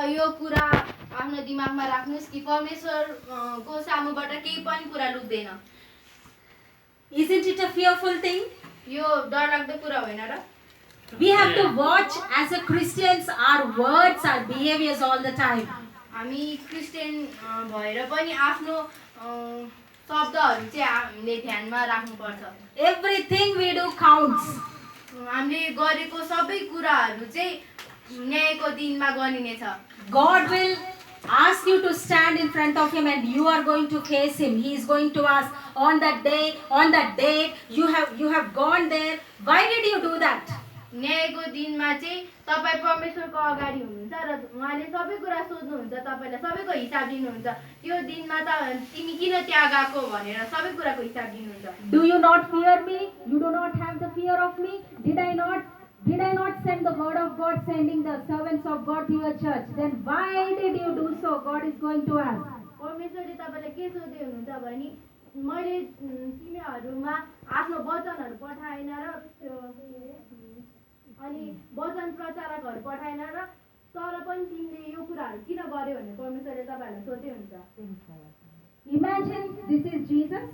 यो कुरा आफ्नो दिमागमा राख्नुस् कि परमेश्वरको सामुबाट केही पनि कुरा लुक्दैन। Isn't it a fearful thing? यो डरलाग्दो कुरा होइन र? We have to watch as a Christians our words, our behaviors all the time. हामी क्रिस्चियन भएर पनि आफ्नो शब्दहरू चाहिँ हामीले ध्यानमा राख्नुपर्छ। Everything we do counts. हामीले गरेको सबै कुराहरू चाहिँ न्यायको दिनमा गनिनेछ। God will ask you to stand in front of him and you are going to face him. He is going to ask on that day, on that date, you have gone there. Why did you do that? न्यायको दिनमा चाहिँ तपाईँ परमेश्वरको अगाडि हुनुहुन्छ र उहाँले सबै कुरा सोध्नुहुन्छ, तपाईँलाई सबैको हिसाब दिनुहुन्छ। त्यो दिनमा त तिमी किन त्यहाँ गएको भनेर सबै कुराको हिसाब दिनुहुन्छ। Do you not fear me? You do not have the fear of me? Did I not send the word of God, sending the servants of God to your church? Then why did you do so? God is going to ask. परमेश्वरले तपाईँलाई के सोध्दै हुनुहुन्छ भने मैले तिमीहरूमा आफ्नो वचनहरू पठाएन र अनि वचन प्रचारकहरू पठाएन र तर पनि तिमीले यो कुराहरू किन गर्यो भने परमेश्वरले तपाईँहरूलाई सोध्दै हुन्छ। Imagine this is Jesus.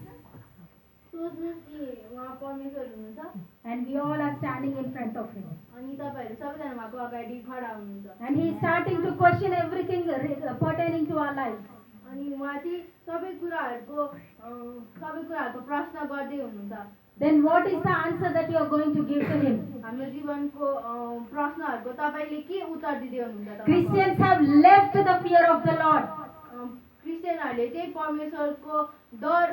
सोच्नुहोस् कि उहाँ परमेश्वर हुनुहुन्छ and we all are standing in front of him. अनि तपाईँहरू सबैजना उहाँको अगाडि खडा हुनुहुन्छ। And he is starting to question everything pertaining to our lives. अनि उहाँ चाहिँ सबै कुराहरूको प्रश्न गर्दै हुनुहुन्छ। Then what is the answer that you are going to give to him? हाम्रो जीवनको प्रश्नहरूको तपाईँले के उत्तर दिँदै हुनुहुन्छ? Christians have left the fear of the Lord. क्रिस्चियनहरूले चाहिँ परमेश्वरको डर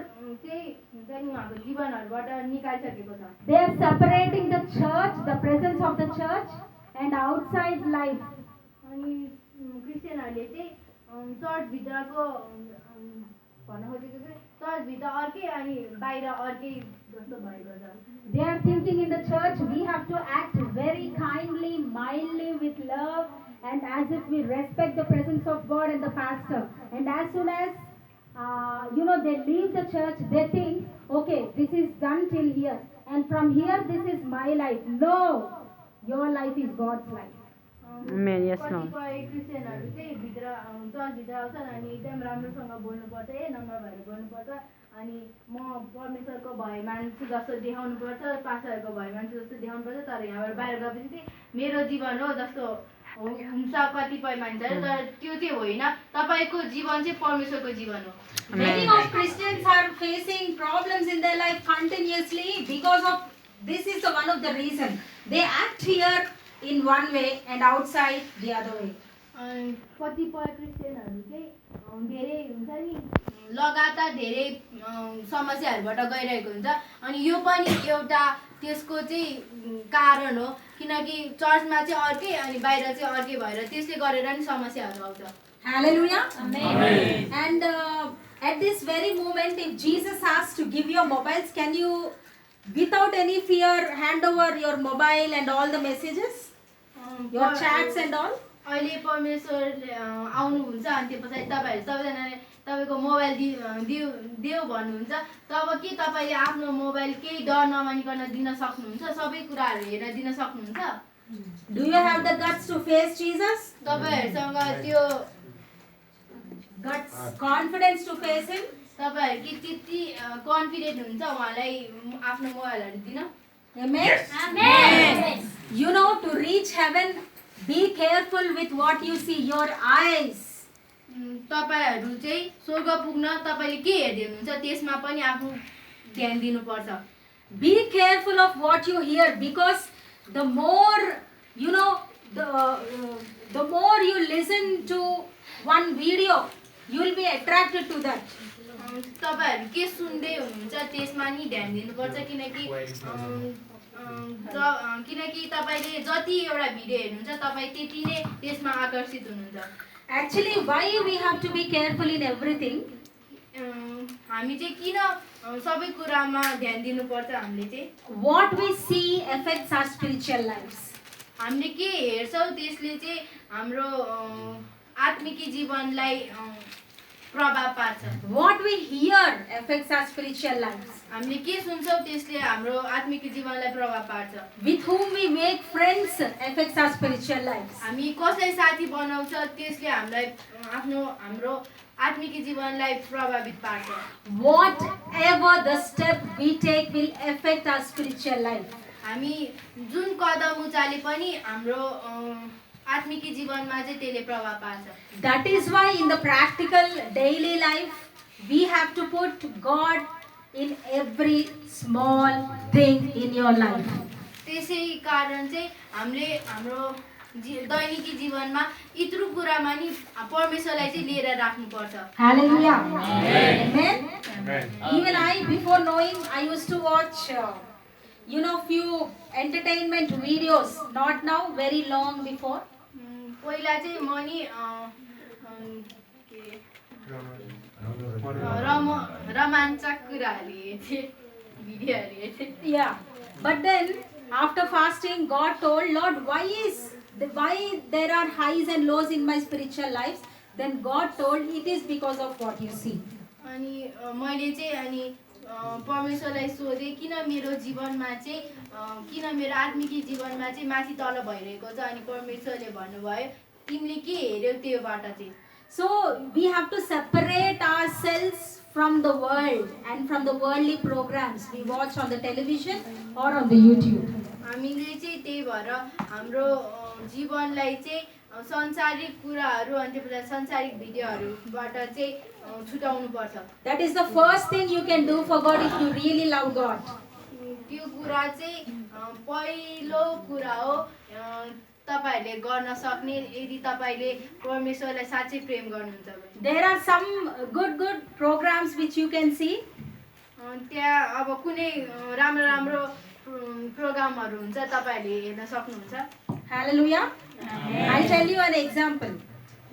चाहिँ हुन्छ नि उहाँको जीवनहरूबाट निकालिसकेको छ। They are separating the church, the presence of the church and outside life. अनि क्रिस्चियनहरूले चाहिँ चर्चभित्रको भन्न खोजेको चाहिँ चर्चभित्र अर्कै अनि बाहिर अर्कै जस्तो भएको छ। They are thinking in the church we have to act very kindly, mildly, with love, and as if we respect the presence of God and the pastor. And as soon as they leave the church, they think, okay, this is done till here, and from here this is my life. No, your life is God's life. Amen. Yes, Lord. कतिपय क्रिस्चियनहरू चाहिँ चर्चभित्र आउँछन् अनि एकदम राम्रोसँग बोल्नुपर्छ, नम्र भएर बोल्नुपर्छ, अनि म परमेश्वरको भय मान्छु जस्तो देखाउनुपर्छ, पास्टरहरूको भय मान्छु जस्तो देखाउनुपर्छ। तर यहाँबाट बाहिर गएपछि चाहिँ मेरो जीवन हो जस्तो हुन्छ कतिपय मान्छेहरू, तर त्यो चाहिँ होइन। तपाईँको जीवन चाहिँ परमेश्वरको जीवन हो। Many of Christians are facing problems in their life continuously because of this is the one of the reason. They act here in one way and outside the other way. कतिपय क्रिस्चियनहरू चाहिँ धेरै हुन्छ नि लगातार धेरै समस्याहरूबाट गइरहेको हुन्छ, अनि यो पनि एउटा त्यसको चाहिँ कारण हो, किनकि चर्चमा चाहिँ अर्कै अनि बाहिर चाहिँ अर्कै भएर त्यसले गरेर नि समस्याहरू आउँछ। Hallelujah. Amen. And at this very moment, if Jesus asks to give your mobiles, can you, without any fear, hand over your mobile and all the messages, your chats and all? अहिले परमेश्वरले आउनुहुन्छ अनि त्यो पछाडि तपाईँहरू सबैजनाले तपाईँको mobile देऊ भन्नुहुन्छ, तब के तपाईँले आफ्नो मोबाइल केही डर नमानिकन दिन सक्नुहुन्छ? सबै कुराहरू हेरेर दिन सक्नुहुन्छ? Do you have the guts to face Jesus? तपाईँहरूसँग त्यो Guts, confidence to face him? तपाईँहरू के त्यति कन्फिडेन्ट हुन्छ उहाँलाई आफ्नो मोबाइलहरू दिन? Amen. Yes. Amen. You know, to reach heaven, be careful with what you see, your eyes. तपाईहरू चाहिँ स्वर्ग पुग्न तपाईँले के हेर्दै हुनुहुन्छ त्यसमा पनि आफू ध्यान दिनुपर्छ। Be careful of what you hear, because the more the more you listen to one video, you will be attracted to that. तपाईहरू के सुन्दै हुनुहुन्छ त्यसमा नि ध्यान दिनुपर्छ, किनकि तपाईले जति एउटा भिडियो हेर्नुहुन्छ तपाईँ त्यति नै त्यसमा आकर्षित हुनुहुन्छ। Actually, why we have to be careful in everything? हामी चाहिँ किन सबै कुरामा ध्यान दिनुपर्छ? हामीले चाहिँ What we see affects our spiritual lives. हामीले के हेर्छौँ त्यसले चाहिँ हाम्रो आत्मिक जीवनलाई प्रभाव पार्छ। What we hear affects our spiritual lives. हामीले के सुन्छौँ त्यसले हाम्रो आत्मिक जीवनलाई प्रभाव पार्छ। With whom we make friends affects our spiritual lives. हामी कसलाई साथी बनाउँछ त्यसले हाम्रो आत्मिक जीवनलाई प्रभावित पार्छ। Whatever the step we take will affect our spiritual life. हामी जुन कदम उचाले पनि हाम्रो आत्मिक जीवनमा चाहिँ त्यसले प्रभाव पार्छ। That is why in the practical daily life we have to put God in every small thing in your life. त्यसै कारण चाहिँ हामीले हाम्रो दैनिकी जीवनमा इत्रु कुरामा नि परमेश्वरलाई चाहिँ लिएर राख्नुपर्छ। Hallelujah. Amen. Even I, before knowing, I used to watch, few entertainment videos. Not now, very long before. पहिला चाहिँ म नि रोमाञ्चक कुराहरू हेर्थेँ, भिडियोहरू हेर्थेँ। Yeah. But then, after fasting, God told, Lord, why there are highs and lows in my spiritual lives? Then God told, it is because of what you see. अनि मैले चाहिँ अनि परमेश्वरलाई सोधेँ किन मेरो जीवनमा चाहिँ किन मेरो आत्मिक जीवनमा चाहिँ माथि तल भइरहेको छ। अनि परमेश्वरले भन्नुभयो तिमीले के हेर्यौ त्योबाट चाहिँ। So we have to separate ourselves from the world and from the worldly programs we watch on the television or on the YouTube. हामीले चाहिँ त्यही भएर हाम्रो जीवनलाई चाहिँ संसारिक कुराहरू अनि त्यसपछि संसारिक भिडियोहरूबाट चाहिँ छुटाउनु पर्छ। That is the first thing you can do for God if you really love God. त्यो कुरा चाहिँ पहिलो कुरा हो तपाईहरुले गर्न सक्ने यदि तपाईले परमेश्वरलाई साच्चै प्रेम गर्नुहुन्छ भने। There are some good programs which you can see. त्यहाँ अब कुनै राम्रो राम्रो प्रोग्रामहरू हुन्छ तपाईहरुले हेर्न सक्नुहुन्छ। Hallelujah. I'll tell you an example.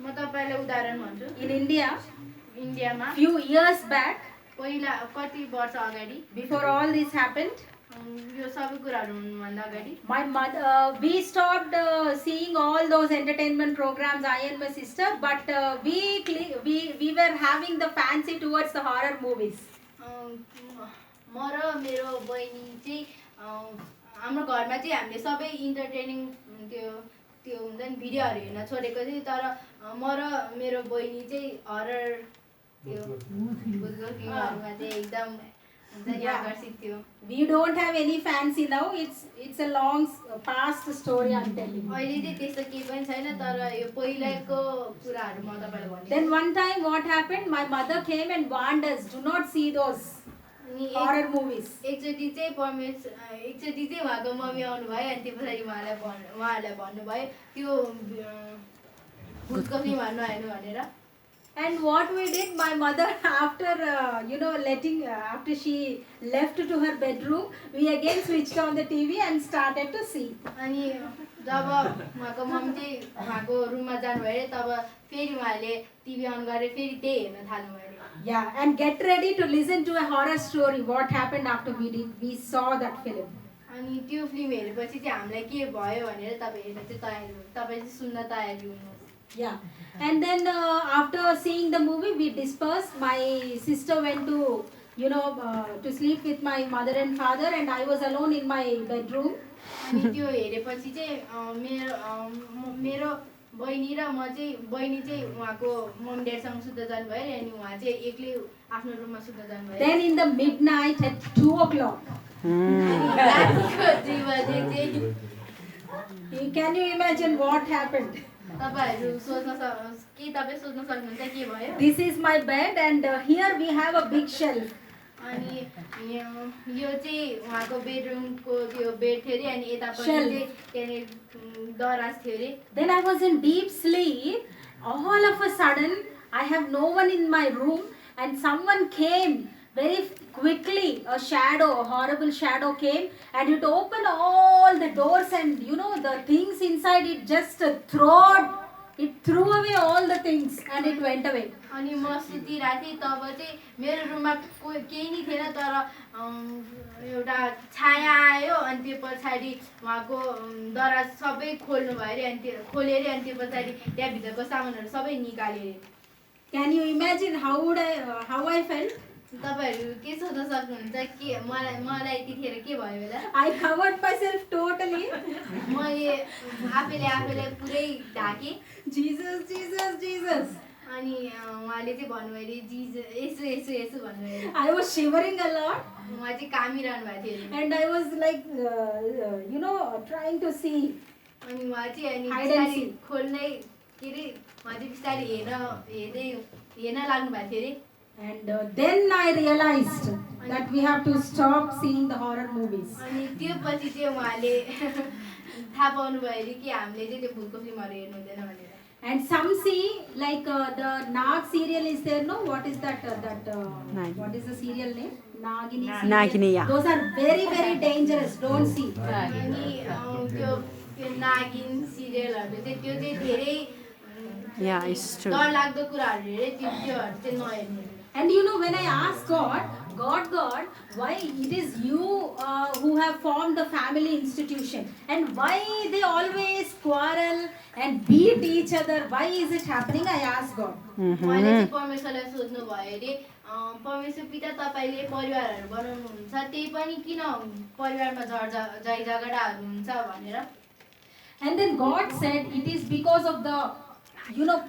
म तपाईलाई उदाहरण भन्छु। In India, इन्डियामा few years back, पहिला कति वर्ष अगाडि, before all this happened, यो सबै कुराहरू हुनुभन्दा अगाडि my mother, we stopped seeing all those entertainment programs, I and my sister, but we were having the fancy towards the horror movies. म र मेरो बहिनी चाहिँ हाम्रो घरमा चाहिँ हामीले सबै इन्टरटेनिङ त्यो हुन्छ नि भिडियोहरू हेर्न छोडेको थियो। तर म र मेरो बहिनी चाहिँ हरर त्यो भूतको फिल्महरुमा चाहिँ एकदम आकर्षित थियो। We don't have any fancy now. It's a long past story I'm telling you. अहिले चाहिँ त्यस्तो केही पनि छैन तर यो पहिलाको कुराहरू म तपाईलाई भन्छु। Then one time what happened? My mother came and warned us, do not see those horror movies. एकचोटि चाहिँ उहाँको मम्मी आउनु भयो अनि त्यसपछि उहाँहरूलाई भन्नुभयो त्यो भूतको फिल्महरु नहेर्नु भनेर। And what we did, my mother, after after she left to her bedroom, we again switched on the TV and started to see. अनि जब उहाँको मम्मी चाहिँ उहाँको रुममा जानुभयो तब फेरि उहाँले टिभी अन गरेर फेरि त्यही हेर्न थाल्नुभयो। Yeah, and get ready to listen to a horror story. What happened after we saw that film? अनि त्यो फिल्म हेरेपछि चाहिँ हामीलाई के भयो भनेर तपाईं हेर्न चाहिँ तयार हुनु, तपाईं चाहिँ सुन्न तयार हुनु। Yeah, and then after seeing the movie, we dispersed. My sister went to to sleep with my mother and father, and I was alone in my bedroom. अनि त्यो हेरेपछि चाहिँ मेरो बहिनी र बहिनी चाहिँ उहाँको मम्मी ड्याडसँग सुत्न जानुभयो अनि उहाँ चाहिँ एक्लै आफ्नो रुममा सुत्न जानुभयो। Then in the midnight at 2 o'clock. Can you imagine what happened? तपाईहरु तपाई सोच्न सक्नुहुन्छ के भयो? This is my bed and here we have a big shelf. अनि यो चाहिँ उहाँको बेडरुमको त्यो बेड थियो रे अनि यतापट्टि चाहिँ त्यहाँ दराज थियो रे। Then I was in deep sleep. All of a sudden I have no one in my room and someone came very quickly. A horrible shadow came and it opened all the doors and the things inside it just threw away all the things and it went away. अनि म सुतिरहेको थिएँ तब चाहिँ मेरो रुममा केही नि थिएन तर एउटा छाया आयो अनि त्यो पछाडि उहाँको दराज सबै खोल्नु भयो रे अनि त्यो खोल्यो रे अनि त्यो पछाडि त्यहाँ भित्रको सामानहरु सबै निकाल्यो रे। Can you imagine how I felt? तपाईँहरू के सोच्न सक्नुहुन्छ के मलाई त्यतिखेर के भयो होला I covered myself totally. मैले आफैलाई पुरै ढाकेँ Jesus, Jesus, Jesus. अनि उहाँले चाहिँ भन्नुभयो अरे यसो भन्नुभयो अरे I was shivering a lot, उहाँ चाहिँ कामिरहनु भएको थियो अरे and I was like, trying to see. अनि उहाँ चाहिँ अनि Hide and बिस्तारै seek. खोल्दै के अरे उहाँ चाहिँ बिस्तारै हेर्न लाग्नु भएको थियो अरे And then I realized that we have to stop seeing the horror movies. अनि त्यो पछि चाहिँ उहाँले थाहा पाउनु भयो अरे कि हामीले चाहिँ त्यो भूतको फिल्महरू हेर्नु हुँदैन भनेर And some see like the Nag serial is there, no? What is that? Nagini. What is the serial name? Nagini serial. Nagini, yeah. Those are very, very dangerous. Don't see. अनि त्यो नागिन सिरियलहरू चाहिँ त्यो चाहिँ धेरै Yeah, it's true. डरलाग्दो कुराहरू हेरे त्योहरू चाहिँ नहेर्ने And when I ask God, why it is you who have formed the family institution, and why they always quarrel and beat each other? Why is it happening? I ask God. उहाँले चाहिँ परमेश्वरलाई सोध्नु भयो अरे परमेश्वर पिता तपाईँले परिवारहरू बनाउनुहुन्छ त्यही पनि किन परिवारमा झै झगडाहरू हुन्छ भनेर And then God said it is because of the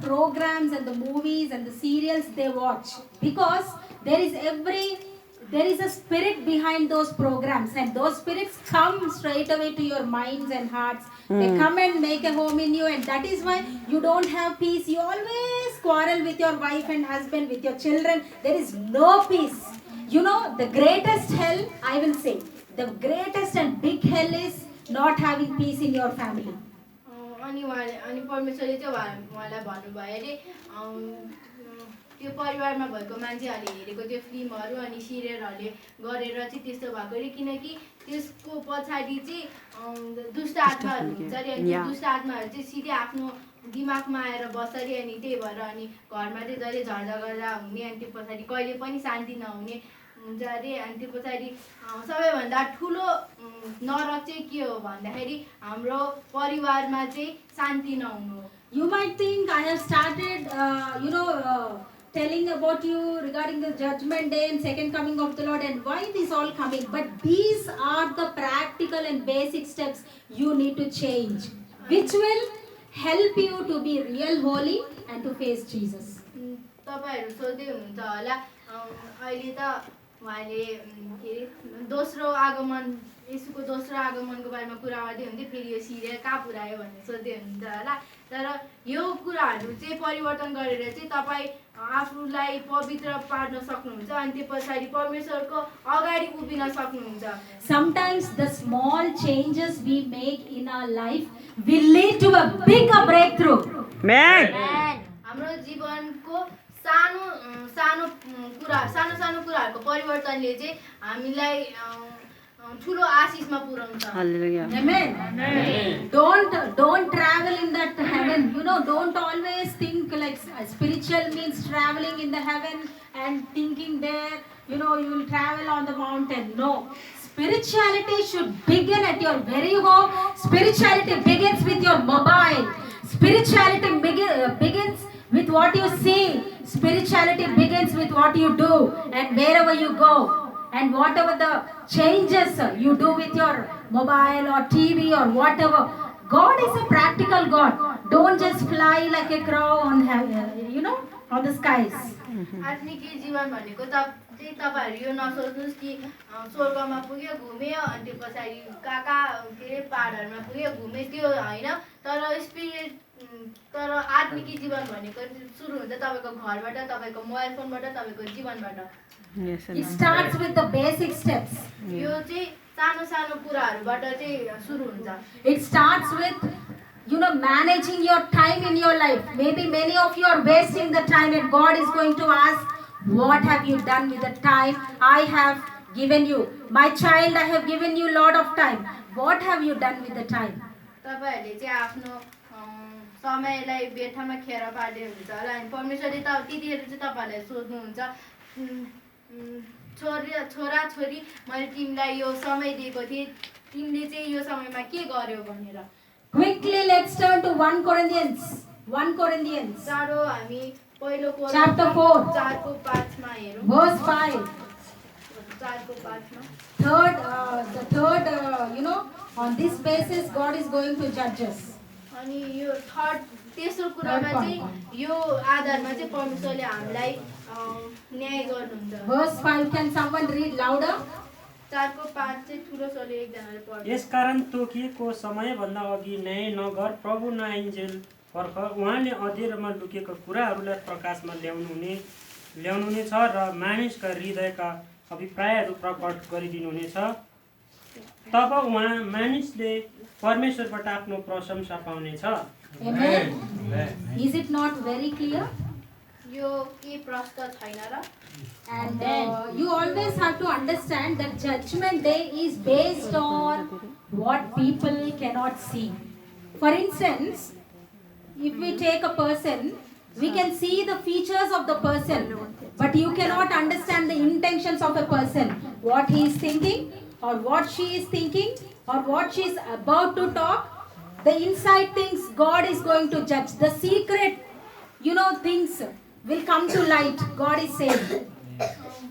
programs and the movies and the serials they watch, because there is a spirit behind those programs, and those spirits come straight away to your minds and hearts. They come and make a home in you, and that is why you don't have peace. You always quarrel with your wife and husband, with your children. There is no peace. The greatest hell, I will say, the greatest and big hell is not having peace in your family. अनि परमेश्वरले चाहिँ उहाँलाई भन्नुभयो अरे त्यो परिवारमा भएको मान्छेहरूले हेरेको त्यो फिल्महरू अनि सिरियलहरूले गरेर चाहिँ त्यस्तो भएको अरे किनकि त्यसको पछाडि चाहिँ दुष्ट आत्माहरू हुन्छ अरे अनि त्यो दुष्ट आत्माहरू चाहिँ सिधै आफ्नो दिमागमा आएर बस्छ अरे अनि त्यही भएर अनि घरमा चाहिँ जहिले झगडा हुने अनि त्यो पछाडि कहिले पनि शान्ति नहुने हुन्छ अरे अनि त्यो पछाडि सबैभन्दा ठुलो नरक चाहिँ के हो भन्दाखेरि हाम्रो परिवारमा चाहिँ शान्ति नहुनु हो You might think I have started, telling about you regarding the judgment day and second coming of the Lord and why this all coming. But these are the practical and basic steps you need to change, which will help you to be real holy and to face Jesus. तपाईहरु सोध्दै हुनुहुन्छ होला अहिले त उहाँले के रे दोस्रो आगमन येशूको दोस्रो आगमनको बारेमा कुरा गर्दै हुन्थे फेरि यो सिरियल कहाँ पुर्यायो भन्ने सोध्दै हुनुहुन्छ होला तर यो कुराहरू चाहिँ परिवर्तन गरेर चाहिँ तपाई आफूलाई पवित्र पार्न सक्नुहुन्छ अनि त्यो पछाडी परमेश्वरको अगाडि उभिन सक्नुहुन्छ Sometimes the small changes we make in our life will lead to a bigger breakthrough. Amen. हाम्रो जीवनको सानो कुराहरुको परिवर्तनले चाहिँ हामीलाई ठुलो आशीषमा पुर्याउँछ Hallelujah. Amen. Don't travel in that heaven. Don't always think like spiritual means traveling in the heaven and thinking there, you will travel on the mountain. No. Spirituality should begin at your very home. Spirituality begins with your mobile. Spirituality begins with what you see. Spirituality begins with what you do and wherever you go. And whatever the changes you do with your mobile or TV or whatever, God is a practical God. Don't just fly like a crow on on the skies. आत्मिक जीवन भनेको चाहिँ तपाईहरु यो नसोच्नुस् कि स्वर्गमा पुग्यो घुम्यो अनि त्यो पछाडी काका के रे पहाडहरुमा पुग्यो घुमे त्यो हैन तर आत्मिक जीवन भनेको सुरु हुन्छ तपाईको घरबाट तपाईको मोबाइल फोनबाट तपाईको जीवनबाट Yes. It starts with the basic steps. यो चाहिँ सानो कुराहरुबाट चाहिँ सुरु हुन्छ It starts with managing your time in your life. Maybe many of you are wasting the time and God is going to ask, what have you done with the time I have given you? My child, I have given you a lot of time. What have you done with the time? तपाईहरुले चाहिँ आफ्नो समयलाई व्यर्थमा खेर पार्दै हुन्छ होला अनि परमेश्वरले त त्यतिखेर चाहिँ तपाईहरुलाई सोध्नुहुन्छ छोरा छोरी मैले तिमीलाई यो समय दिएको थिए तिमीले चाहिँ यो समयमा के गर्यौ भनेर Quickly, let's turn to 1 Corinthians. 1 Corinthians चाँडो हामी पहिलो Chapter 4. 4को 5 मा हेरौँ। verse 5. 4को 5 मा The third, on this basis God is going to judge us. अनि यो तेस्रो कुरामा चाहिँ यो आधारमा चाहिँ परमेश्वरले हामीलाई न्याय गर्नुहुन्छ। Verse 5, can someone read louder? 4को 5 चाहिँ ठुलो स्वरले एकजनाले पढ्छ। यसकारण तोकिएको समयभन्दा अघि न्याय नगर, प्रभु नआइन्जेल पर्ख। उहाँले अँध्यारोमा लुकेका कुराहरूलाई प्रकाशमा ल्याउनुहुनेछ र मानिसका हृदयका अभिप्रायहरू प्रकट गरिदिनुहुनेछ। तब उहाँ मानिसले परमेश्वरबाट आफ्नो प्रशंसा पाउनेछ। Amen. Is it not very clear? यो के प्रश्न छैन र? And you always have to understand that judgment day is based on what people cannot see. For instance, if we take a person, we can see the features of the person, but you cannot understand the intentions of a person, what he is thinking or what she is thinking or what she is about to talk. The inside things God is going to judge. The secret, things will come to light. God is saying.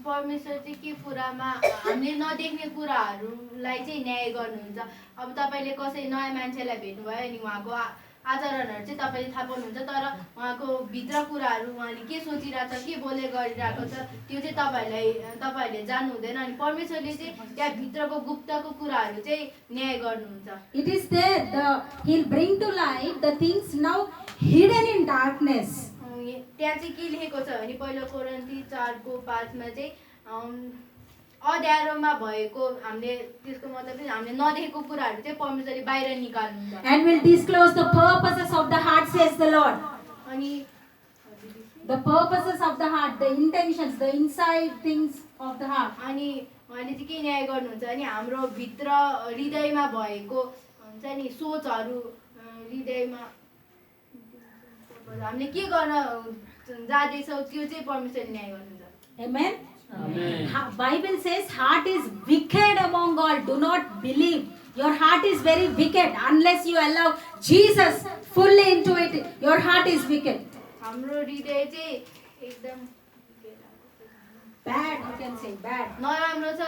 परमेश्वर चाहिँ के कुरामा हामीले नदेख्ने कुराहरूलाई चाहिँ न्याय गर्नुहुन्छ। अब तपाईले कसै नयाँ मान्छेलाई भेट्नुभयो अनि उहाँको आचरणहरू चाहिँ तपाईले थाहा पाउनुहुन्छ, तर उहाँको भित्र कुराहरू उहाँले के सोचिरहेको छ, के बोले गरिरहेको छ, त्यो चाहिँ तपाईहरूले जान्नु हुँदैन। अनि परमेश्वरले चाहिँ त्यहाँ भित्रको गुप्तको कुराहरू चाहिँ न्याय गर्नुहुन्छ। It is there. He'll bring to light the things now hidden in darkness. त्यहाँ चाहिँ के लेखेको छ भने पहिलो कोरिन्थी 4को 5 मा चाहिँ अँध्यारोमा भएको हामीले त्यसको मतलब चाहिँ हामीले नदेखेको कुराहरू चाहिँ परमेश्वरले बाहिर निकाल्नुहुन्छ। And will disclose the purposes of the heart, says the Lord. अनि The purposes of the heart, the intentions, the inside things of the heart. अनि उहाँले चाहिँ के न्याय गर्नुहुन्छ भने हाम्रो भित्र हृदयमा भएको हुन्छ नि सोचहरू, हृदयमा हामीले के गर्न जाँदैछौँ त्यो चाहिँ परमेश्वरले न्याय गर्नुहुन्छ। Amen. Bible says heart is wicked among all. Do not believe. Your heart is very wicked unless you allow Jesus fully into it. Your heart is wicked. हाम्रो हृदय चाहिँ एकदम Bad, you can say bad. नराम्रो छ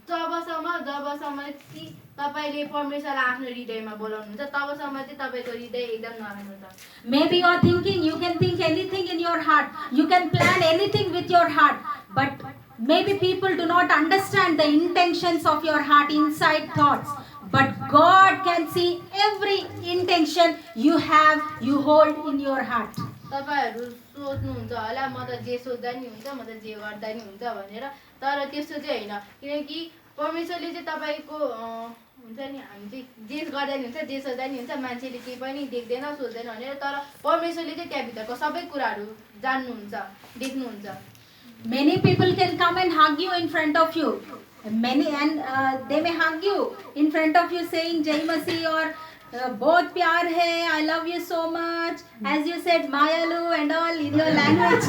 जबसम्म कि तपाईले परमेश्वरलाई आफ्नो हृदयमा बोलाउनुहुन्छ तबसम्म चाहिँ तपाईको हृदय एकदम नराम्रो छ। Maybe you are thinking, you can think anything in your heart. You can plan anything with your heart. But maybe people do not understand the intentions of your heart, inside thoughts. But God can see every intention you have, you hold in your heart. तपाईहरु सोच्नुहुन्छ होला म त जे सोच्दा नि हुन्छ, म त जे गर्दा नि हुन्छ भनेर, तर त्यस्तो चाहिँ हैन। किनकि परमेश्वरले चाहिँ तपाईको हुन्छ नि हामी चाहिँ जे गर्दा नि हुन्छ, जे सोच्दा नि हुन्छ, मान्छेले केही पनि देख्दैन सोच्दैन भनेर, तर परमेश्वरले चाहिँ त्यहाँ भित्रको सबै कुराहरु जान्नुहुन्छ, देख्नुहुन्छ। Many people can come and hug you in front of you. They may hug you in front of you saying Jai Masi or बहुत प्यार है, I love you so much, as you said Mayalu and all in your language.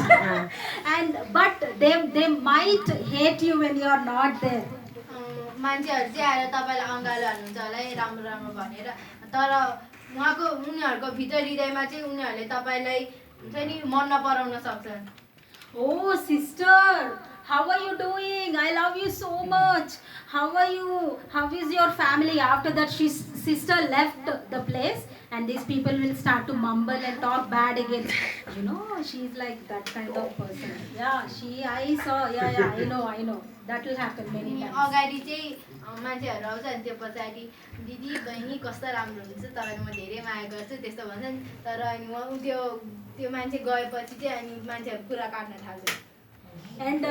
But they might hate you when you are not there. मान्छेहरु चाहिँ आएर तपाईलाई अंगालो हाल्नुहुन्छ होला है राम्रो राम्रो भनेर, तर उनीहरुको भित्र हृदयमा चाहिँ उनीहरुले तपाईलाई हुन्छ नि मन नपराउन सक्छन्। Oh sister, how are you doing? I love you so much. How are you? How is your family? After that, sister left the place, and these people will start to mumble and talk bad again. You know, she's like that kind of person. Yeah, I saw. Yeah, I know. That will happen many times. अगाडि चाहिँ मान्छेहरु आउँछ अनि त्यो पछाडी दिदी बहिनी कस्तो राम्रो हुनुहुन्छ, तपाईलाई म धेरै माया गर्छु त्यस्तो भन्छन्, तर अनि त्यो मान्छे गएपछि चाहिँ अनि मान्छेहरु कुरा काट्न थाल्छन्। And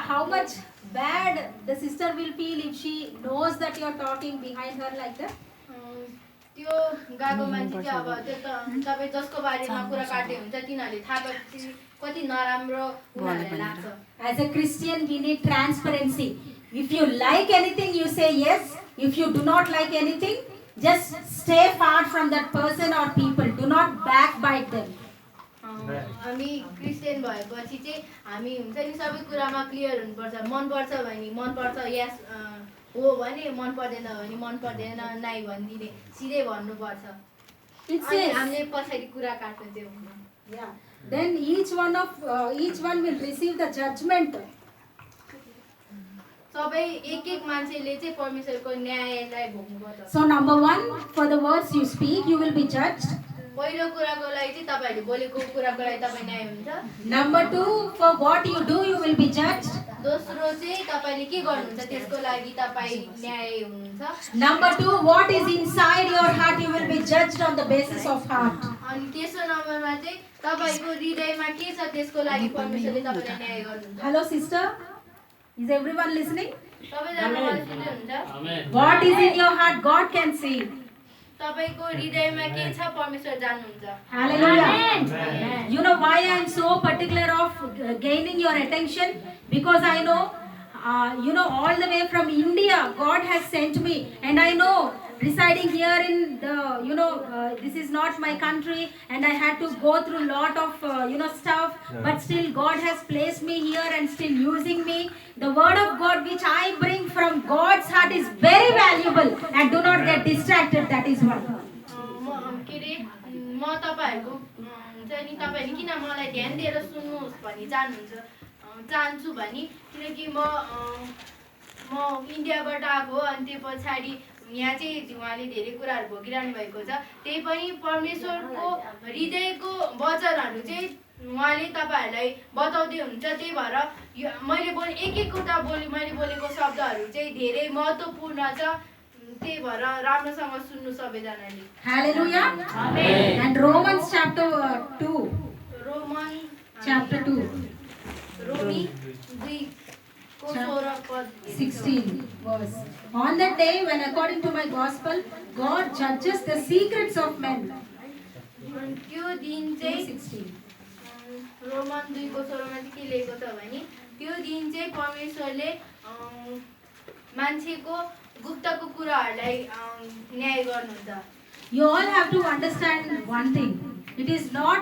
how much bad the sister will feel if she knows that you are talking behind her like that? त्यो गाको मान्छे चाहिँ अब त्यो तपाई जसको बारेमा कुरा काटे हुन्छ तिनीहरुले थाहा पाएपछि कति नराम्रो उनीहरुलाई लाग्छ। As a Christian, we need transparency. If you like anything, you say yes. If you do not like anything, just stay far from that person or people. Do not backbite them. हामी Christian भएपछि चाहिँ हामी हुन्छ नि सबै कुरामा clear हुनुपर्छ। मन पर्छ भने मन पर्छ, यस हो भने मन पर्दैन भने मन पर्दैन, नाइ भन्दिने, सिधै भन्नुपर्छ। It अनि says, हामीले पछाडि कुरा काट्नु चाहिँ हुन्न। yeah. Then each one will receive the judgment. सबै एक मान्छेले चाहिँ परमेश्वरको न्यायलाई भोग्नुपर्छ। So number one, for the words you speak, you will be judged. पहिलो कुराको लागि चाहिँ तपाईहरुले बोलेको कुराको लागि तपाई न्याय हुन्छ। Number two, for what you do, you will be judged. दोस्रो चाहिँ तपाईले के गर्नुहुन्छ त्यसको लागि तपाई न्याय हुनुहुन्छ। Number two, what is inside your heart, you will be judged on the basis of heart. अनि तेस्रो नम्बरमा चाहिँ तपाईको हृदयमा के छ त्यसको लागि परमेश्वरले तपाईलाई न्याय गर्नुहुन्छ। Hello sister, is everyone listening? सबैजना मलाई सुन्नुहुन्छ? What is in your heart, God can see. तपाईको हृदयमा के छ परमेश्वर जान्नुहुन्छ। Hallelujah. You know why I am so particular of gaining your attention? Because I know, all the way from India, God has sent me, and I know residing here in the, this is not my country, and I had to go through lot of, stuff, but still God has placed me here and still using me. The word of God which I bring from God's heart is very valuable, and do not get distracted, that is one. म तपाईहरुको चाहिँ नि तपाईले किन मलाई ध्यान दिएर सुन्नुहोस् भनी चाहन्छु भनी किनकि म इन्डियाबाट आएको अनि त्यो पछाडी यहाँ चाहिँ उहाँले धेरै कुराहरु भोगिरहनु भएको छ। त्यही पनि परमेश्वरको हृदयको वचनहरु चाहिँ उहाँले तपाईहरुलाई बताउँदै हुनुहुन्छ। त्यही भएर मैले एक कुरा मैले बोलेको शब्दहरु चाहिँ धेरै महत्त्वपूर्ण छ। त्यही भएर राम्रोसँग सुन्नु सबैजनाले। Hallelujah. Amen. And Romans chapter 2. Roman Chapter 2. रोमी 2 को 16 पद 16 verse. On that day when according to my gospel, God judges the secrets of men. त्यो दिन चाहिँ 16. रोमन 2 को 16 मा चाहिँ के लेखेको छ भने त्यो दिन चाहिँ परमेश्वरले मान्छेको गुप्तको कुराहरुलाई न्याय गर्नुहुन्छ। You all have to understand one thing. It is not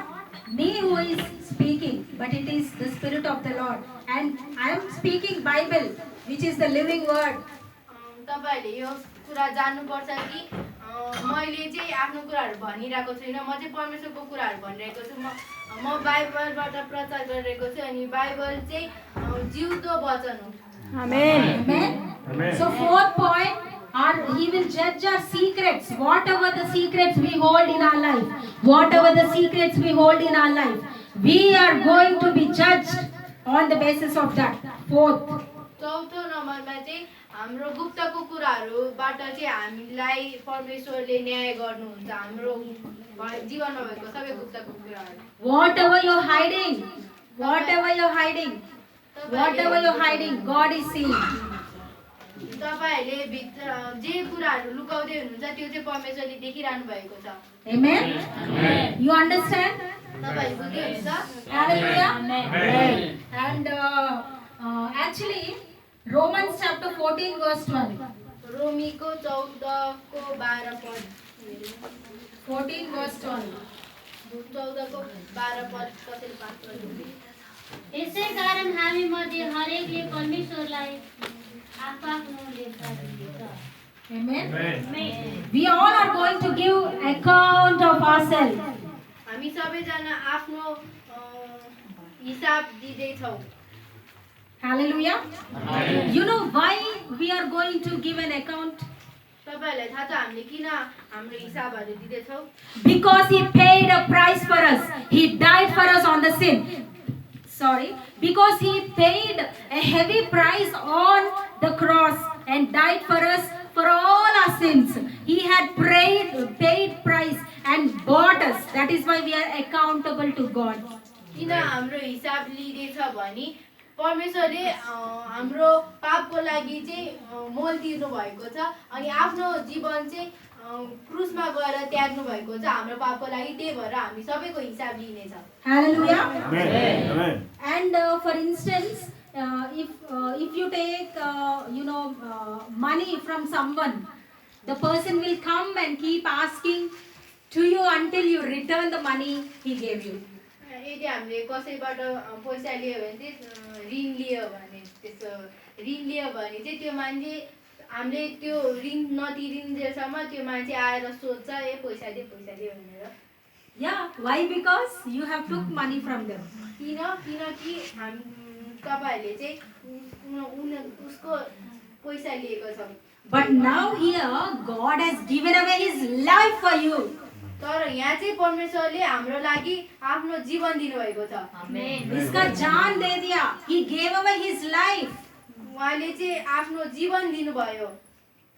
me who is speaking, but it is the Spirit of the Lord. And I am speaking Bible, which is the living word. तपाईहरुले यो कुरा जान्नुपर्छ कि मैले चाहिँ आफ्नो कुराहरु भनिरहेको छैन। म चाहिँ परमेश्वरको कुराहरु भनिरहेको छु। म बाइबलबाट प्रचार गरिरहेको छु अनि बाइबल चाहिँ जिउँदो वचन हो। Amen. Amen. So fourth point, he will judge our secrets, whatever the secrets we hold in our life, whatever the secrets we hold in our life, we are going to be judged on the basis of that. Fourth. चौथो नम्बरमा चाहिँ हाम्रो गुप्तको कुराहरुबाट चाहिँ हामीलाई परमेश्वरले न्याय गर्नुहुन्छ। हाम्रो जीवनमा भएको सबै गुप्तको कुराहरु Whatever you're hiding, God is seeing. तपाईहरुले भित्र जे कुराहरु लुकाउँदै हुनुहुन्छ त्यो चाहिँ परमेश्वरले देखिरहनु भएको छ। Amen. You understand? तपाईहरु बुझ्दै हुनुहुन्छ? Hallelujah. Amen. And actually, Romans chapter 14 verse 12. रोमीको 14 को 12 पद 14 verse 12. 14 को 12 पद कसरी पाठ गर्नु? यसै कारण हामी मध्ये हरेकले परमेश्वरलाई आफ्नो लेखा दिन्छ। Amen. We all are going to give account of ourselves. हामी सबैजना आफ्नो हिसाब दिँदै छौं। Hallelujah. You know why we are going to give an account? तपाईहरुलाई थाहा छ हामीले किन हाम्रो हिसाबहरु दिँदै छौं? Because he paid a price for us. He died for us on the sin. Because he paid a heavy price on the cross and died for us for all our sins. He had paid price and bought us. That is why we are accountable to God. किन हाम्रो हिसाब लिँदै छ भनी परमेश्वरले हाम्रो पापको लागि चाहिँ मोल तिर्नु भएको छ अनि आफ्नो जीवन चाहिँ क्रुसमा गएर त्याग्नु भएको छ हाम्रो पापको लागि। त्यही भएर हामी सबैको हिसाब लिनेछ। Hallelujah. Amen. And for instance, if you take money from someone, the person will come and keep asking to you until you return the money he gave you. यदि हामीले कसैबाट पैसा लियो भने चाहिँ ऋण लियो भने चाहिँ त्यो मान्छे हामीले त्यो ऋण नतिरिन्जेलसम्म त्यो मान्छे आएर सोध्छ ए पैसा दे भनेर। Yeah, why? Because you have took money from them. किनकि तपाईँहरूले चाहिँ उसको पैसा लिएको छ। But now here, God has given away His life for you. तर यहाँ चाहिँ परमेश्वरले हाम्रो लागि आफ्नो जीवन दिनुभएको छ। इसका जान दे दिया. He gave away His life. उहाँले चाहिँ आफ्नो जीवन दिनुभयो।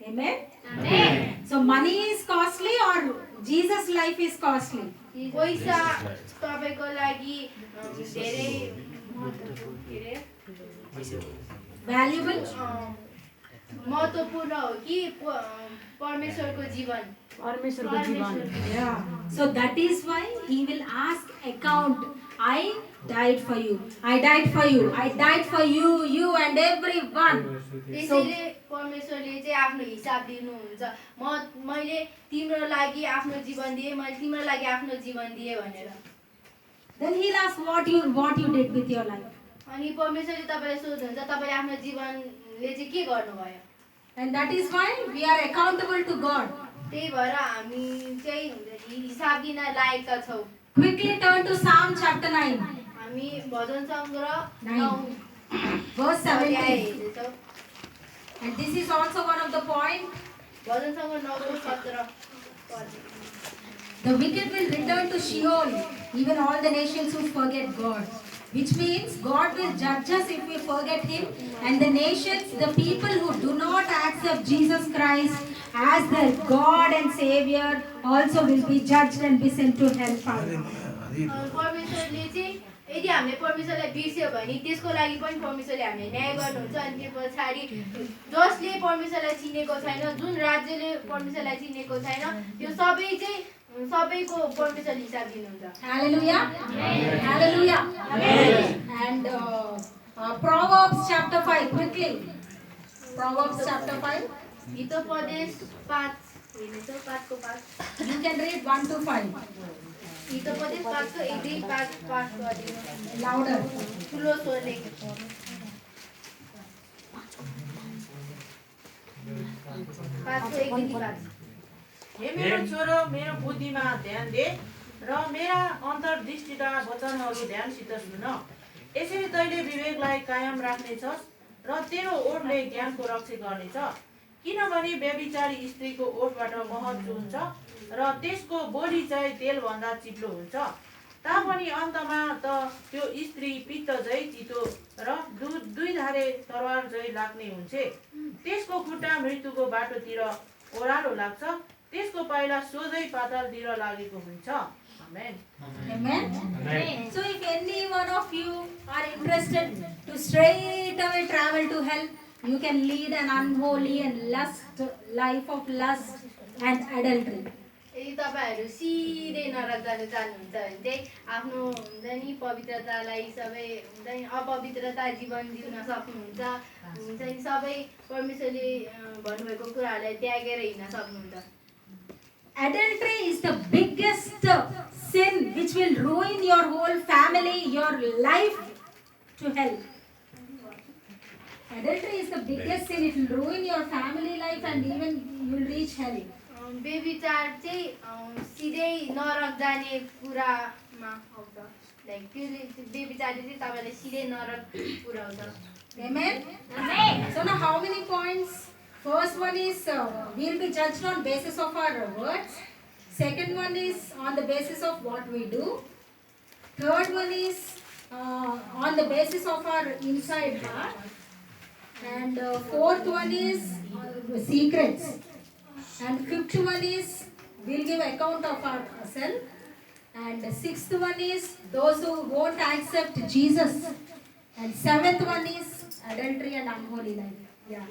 Amen. Amen. So money is costly or Jesus' life is costly? पैसा तपाईँको लागि धेरै Valuable. महत्त्वपूर्ण हो कि परमेश्वरको जीवन। Yeah. So that is why He will ask account. I died for you. I died for you. I died for you. You and everyone. त्यसैले परमेश्वरले चाहिँ आफ्नो हिसाब दिनुहुन्छ। मैले तिम्रो लागि आफ्नो जीवन दिएँ, मैले तिम्रो लागि आफ्नो जीवन दिएँ भनेर। Then He'll ask what you did with your life. अनि परमेश्वरले तपाईँलाई सोध्नुहुन्छ तपाईँले आफ्नो जीवनले चाहिँ के गर्नुभयो। And that is why we are accountable to God. त्यही भएर हामी चाहिँ हिसाब दिन लायकका छौँ। Quickly turn to Psalm chapter 9, हामी भजन सङ्ग्रह 9, verse 17. And this is also one of the points. भजन सङ्ग्रह 9:17। The wicked will return to Sheol, even all the nations who forget God. Which means God will judge us if we forget Him, and the nations, the people who do not accept Jesus Christ as their God and Savior, also will be judged and be sent to hellfire. परमेश्वरले चाहिँ यदि हामीले परमेश्वरलाई बिर्स्यो भने त्यसको लागि पनि परमेश्वरले हामीले न्याय गर्नुहुन्छ। अनि त्यो पछाडि जसले परमेश्वरलाई चिनेको छैन, जुन राज्यले परमेश्वरलाई चिनेको छैन, त्यो सबै चाहिँ सबैको परमेश्वरले हिसाब दिनुहुन्छ। Hallelujah. Hallelujah. And Proverbs chapter 5, quickly. Proverbs chapter 5. Hitopadesha 5 हेर्नुहोस् 5को 5। You can read 1 to 5. Hitopadesha 5को 1 2 5 गरिदिनु। Louder. ठुलो स्वरले। 5को 1 2 5। हे मेरो छोरो, मेरो बुद्धिमा ध्यान दे र मेरा अन्तर्दृष्टिका वचनहरू ध्यानसित सुन। यसरी तैँले विवेकलाई कायम राख्नेछस् र तेरो ओठले ज्ञानको रक्षा गर्नेछ। किनभने व्यभिचारी स्त्रीको ओठबाट मह चुहन्छ र त्यसको बोली चाहिँ तेलभन्दा चिप्लो हुन्छ। तापनि अन्तमा त त्यो स्त्री पित्त झै चितो र दुई धारे तरवार झै लाग्ने हुन्छ। त्यसको खुट्टा मृत्युको बाटोतिर ओह्रालो लाग्छ, त्यसको पाइला सोझै पातालतिर लागेको हुन्छ। Amen. Amen. So if any one of you are interested to straight away travel to hell, you can lead an unholy and life of lust and adultery. यदि तपाईँहरू सिधै नरक जान चाहनुहुन्छ भने चाहिँ आफ्नो हुन्छ नि पवित्रतालाई सबै हुन्छ नि अपवित्रता जीवन जिउन सक्नुहुन्छ। हुन्छ नि सबै परमेश्वरले भन्नुभएको कुराहरूलाई त्यागेर हिँड्न सक्नुहुन्छ। Adultery is the biggest sin which will ruin your whole family, your life to hell. Adultery is the biggest sin. It will ruin your family life and even you will reach hell. व्यभिचार चाहिँ सिधै नरक जाने कुरामा आउँछ। Like त्यो व्यभिचारले चाहिँ तपाईँलाई सिधै नरक पुर्याउँछ। Amen. Amen. So now how many points? First one is we will be judged on basis of our words. Second one is on the basis of what we do. Third one is on the basis of our inside heart. And fourth one is secrets. And fifth one is we'll give account of ourselves. And sixth one is those who won't accept Jesus. And seventh one is adultery and unholy life. Yeah.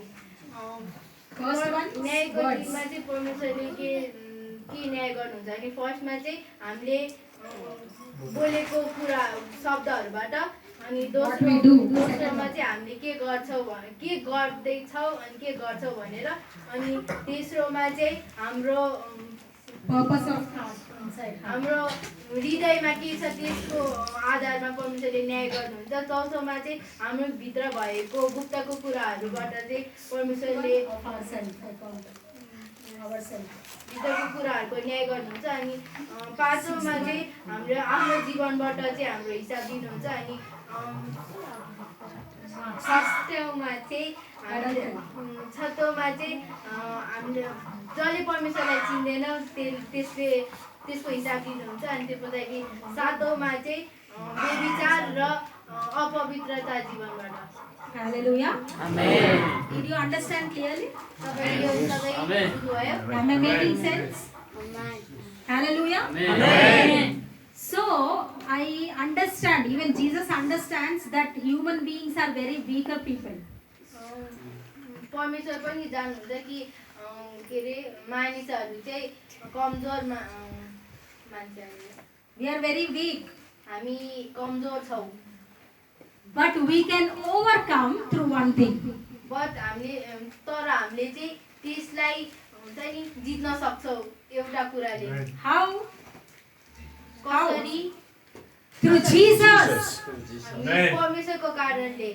First one न्यायको words. दिनमा चाहिँ परमेश्वरले के न्याय गर्नुहुन्छ भने फर्स्टमा चाहिँ हामीले बोलेको कुरा शब्दहरूबाट अनि दोस्रोमा चाहिँ हामीले के गर्छौँ के गर्दैछौँ अनि के गर्छौँ भनेर अनि तेस्रोमा चाहिँ हाम्रो Purpose of thought. हाम्रो हृदयमा के छ त्यसको आधारमा परमेश्वरले न्याय गर्नुहुन्छ। चौथोमा चाहिँ हाम्रो भित्र भएको गुप्तको कुराहरूबाट चाहिँ परमेश्वरले भित्रको कुराहरूको न्याय गर्नुहुन्छ। अनि पाँचौँमा चाहिँ हाम्रो आफ्नो जीवनबाट चाहिँ हाम्रो हिसाब दिनुहुन्छ। अनि छठौँमा चाहिँ हामीले जसले परमेश्वरलाई चिन्दैन त्यसको हिसाब दिनुहुन्छ। अनि त्यो पछाडि सातौँमा चाहिँ बेविचार र अपवित्रता जीवनबाट। Hallelujah. Amen. Did you understand clearly? तपाईँले यो सबै बुझ्नुभयो? Am I making sense? Hallelujah. Amen. So I understand, even Jesus understands that human beings are very weaker people. परमेश्वर पनि जान्नुहुन्छ कि के अरे मानिसहरू चाहिँ कमजोर मान्छेहरू, We are very weak, हामी कमजोर छौँ। but we can overcome through one thing. But हामीले चाहिँ त्यसलाई हुन्छ नि जित्न सक्छौँ एउटा कुराले। How? कसरी? Through Jesus. हामी परमेश्वरको कारणले।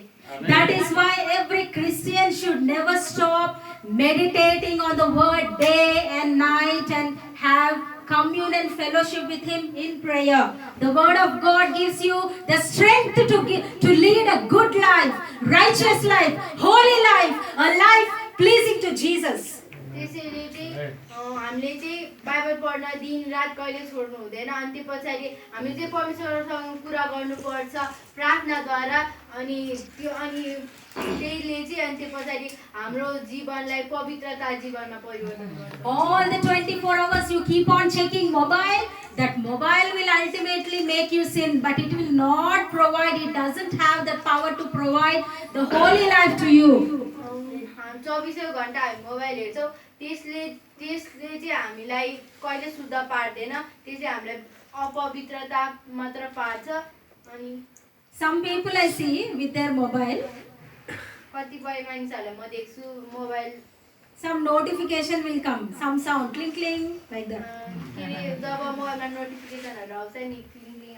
That is why every Christian should never stop meditating on the word day and night and have commune and fellowship with him in prayer. The word of God gives you the strength to lead a good life, righteous life, holy life, a life pleasing to Jesus. त्यसैले चाहिँ हामीले चाहिँ Bible पढ्न दिन रात कहिले छोड्नु हुँदैन। अनि त्यो पछाडि हामीले चाहिँ परमेश्वरसँग कुरा गर्नुपर्छ प्रार्थनाद्वारा। अनि त्यसले चाहिँ अनि त्यो पछाडि हाम्रो जीवनलाई पवित्रता जीवनमा परिवर्तन गर्छ। All the 24 hours you keep on checking mobile, that mobile will ultimately make you sin, but it will not provide, it doesn't have the power to provide the holy life to you. हामी 24 घण्टा हामी mobile हेर्छौँ, त्यसले चाहिँ हामीलाई कहिले शुद्ध पार्दैन, त्यसले हामीलाई अपवित्रता मात्र पार्छ। अनि Some people I see with their mobile, कतिपय मानिसहरूलाई म देख्छु mobile some notification will come, some sound, cling cling, like that. के अरे जब मोबाइलमा नोटिफिकेसनहरू आउँछ नि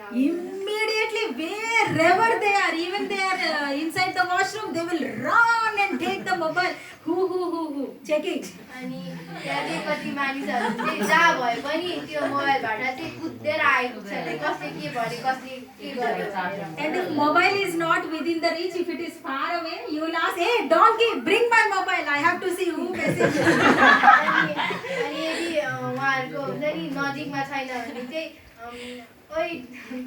Immediately, wherever they are, even they are inside the washroom, they will run and take the mobile. Who, checking. अनि त्यहाँ चाहिँ कति मानिसहरू चाहिँ जहाँ भए पनि त्यो मोबाइलबाट चाहिँ कुदेर आइपुग्छ अरे कसले के भने कसले के गर्यो भनेर। And if mobile is not within the reach, if it is far away, you will ask, hey, donkey, bring my mobile. I have to see who messaged. अनि यदि उहाँहरूको हुन्छ नि नजिकमा छैन भने चाहिँ ओइ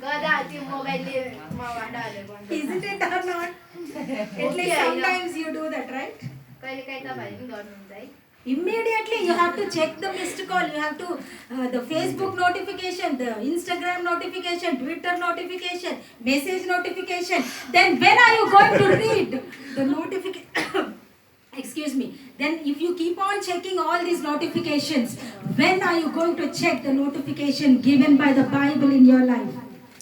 गदा त्यो मोबाइलले मबाट हालेर भन्छ। Isn't it or not? At least sometimes you do that, right? कहिलेकाहीँ तपाईँहरूले पनि गर्नुहुन्छ है? Immediately you have to check the missed call. You have to the Facebook notification, the Instagram notification, Twitter notification, message notification. Then when are you going to read the notification? Excuse me. Then if you keep on checking all these notifications, when are you going to check the notification given by the Bible in your life?